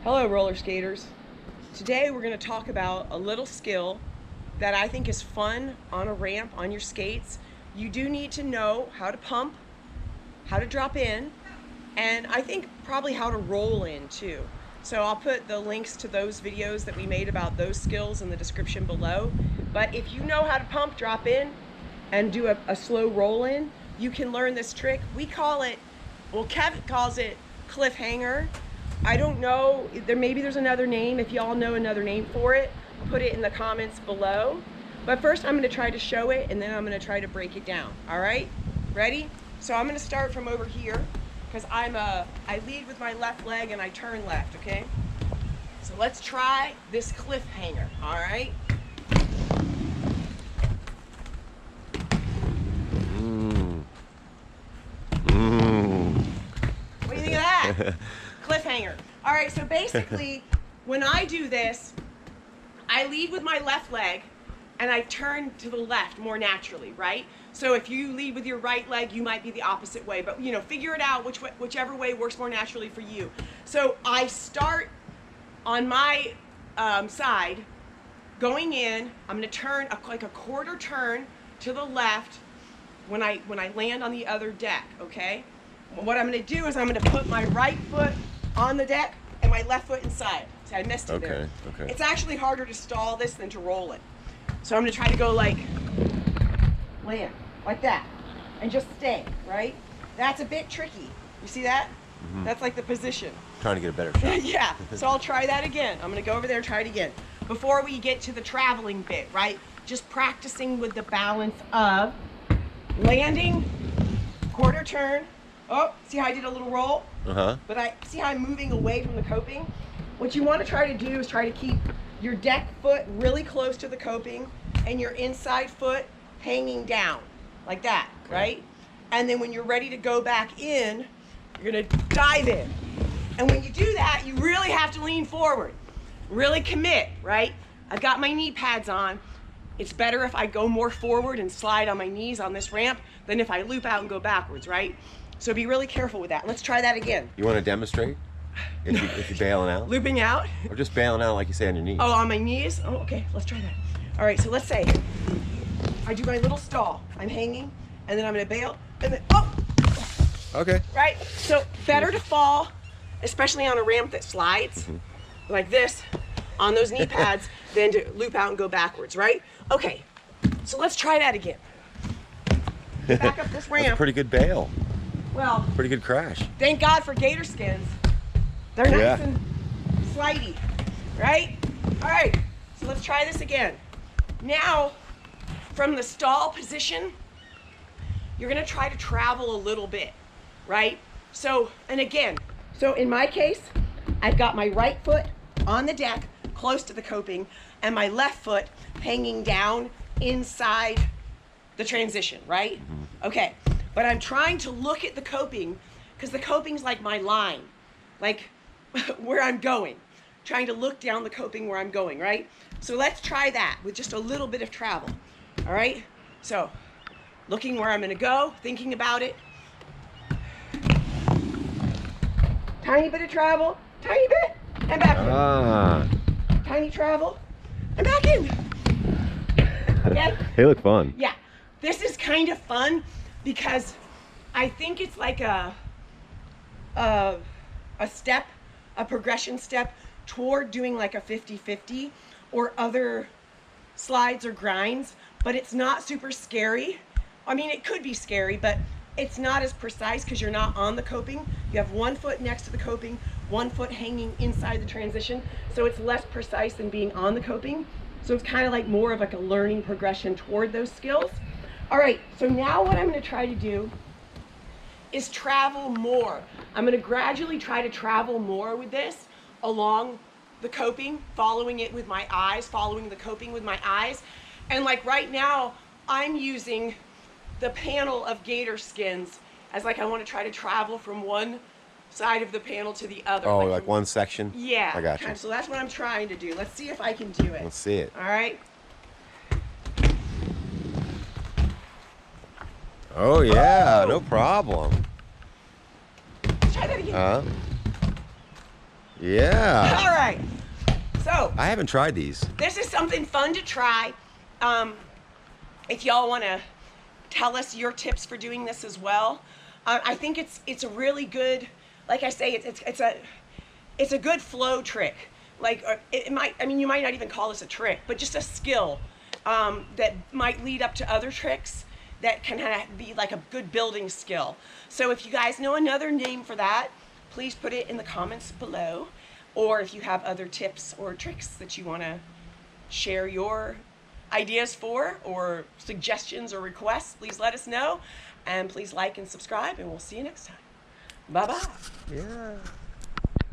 Hello, roller skaters. Today we're going to talk about a little skill that I think is fun on a ramp on your skates. You do need to know how to pump, how to drop in, and I think probably how to roll in too. So I'll put the links to those videos that we made about those skills in the description below. But if you know how to pump, drop in, and do a slow roll in, you can learn this trick. We call it, well, Kevin calls it cliffhanger. I don't know, maybe there's another name. If y'all know another name for it, put it in the comments below. But first I'm gonna try to show it and then I'm gonna try to break it down, all right? Ready? So I'm gonna start from over here because I lead with my left leg and I turn left, okay? So let's try this cliffhanger, all right? What do you think of that? Cliffhanger. All right, so basically, when I do this, I lead with my left leg and I turn to the left more naturally, right? So if you lead with your right leg, you might be the opposite way, but you know, figure it out whichever way works more naturally for you. So I start on my side, going in. I'm gonna turn like a quarter turn to the left when I land on the other deck, okay? What I'm gonna do is I'm gonna put my right foot on the deck and my left foot inside. See, I missed it there. Okay. It's actually harder to stall this than to roll it. So I'm gonna try to go like, land, like that, and just stay, right? That's a bit tricky. You see that? Mm-hmm. That's like the position. Trying to get a better shot. Yeah, so I'll try that again. I'm gonna go over there and try it again. Before we get to the traveling bit, right? Just practicing with the balance of landing, quarter turn. Oh, see how I did a little roll? But I see how I'm moving away from the coping? What you want to try to do is try to keep your deck foot really close to the coping and your inside foot hanging down, like that, right? And then when you're ready to go back in, you're gonna dive in. And when you do that, you really have to lean forward. Really commit, right? I've got my knee pads on. It's better if I go more forward and slide on my knees on this ramp than if I loop out and go backwards, right? So be really careful with that. Let's try that again. You want to demonstrate? If you're bailing out? Looping out? Or just bailing out like you say on your knees? Oh, on my knees? Oh, okay, let's try that. All right, so let's say I do my little stall. I'm hanging, and then I'm gonna bail, and then, oh! Okay. Right? So better to fall, especially on a ramp that slides, like this, on those knee pads, than to loop out and go backwards, right? Okay, so let's try that again. Back up this ramp. That's a pretty good bail. Well, Pretty good crash. thank God for gator skins. They're nice and slidey, right? All right, so let's try this again. Now, from the stall position, you're gonna try to travel a little bit, right? So, and again, so in my case, I've got my right foot on the deck, close to the coping, and my left foot hanging down inside the transition, right? Okay, but I'm trying to look at the coping because the coping's like my line, like where I'm going. Trying to look down the coping where I'm going, right? So let's try that with just a little bit of travel, all right? So, looking where I'm gonna go, thinking about it. Tiny bit of travel, tiny bit, and back in. Tiny travel, and back in. Okay? They look fun. Yeah, this is kind of fun because I think it's like a step, a progression step toward doing like a 50-50 or other slides or grinds, but it's not super scary. I mean, it could be scary, but it's not as precise because you're not on the coping. You have one foot next to the coping, one foot hanging inside the transition, so it's less precise than being on the coping. So it's kind of like more of like a learning progression toward those skills. All right, so now what I'm gonna try to do is travel more. I'm gonna gradually try to travel more with this along the coping, following it with my eyes, following the coping with my eyes. And like right now, I'm using the panel of gator skins as like I wanna try to travel from one side of the panel to the other. Oh, like one section? Yeah. I got you. So that's what I'm trying to do. Let's see if I can do it. Let's see it. All right. Oh, yeah, no problem. Let's try that again. Yeah. All right. So I haven't tried these. this is something fun to try. If y'all want to tell us your tips for doing this as well, I think it's a really good. Like I say, it's a good flow trick. Like it might. I mean, you might not even call this a trick, but just a skill that might lead up to other tricks that can kind of be like a good building skill. So if you guys know another name for that, please put it in the comments below. Or if you have other tips or tricks that you want to share your ideas for, or suggestions or requests, please let us know. And please like and subscribe, and we'll see you next time. Bye-bye. Yeah.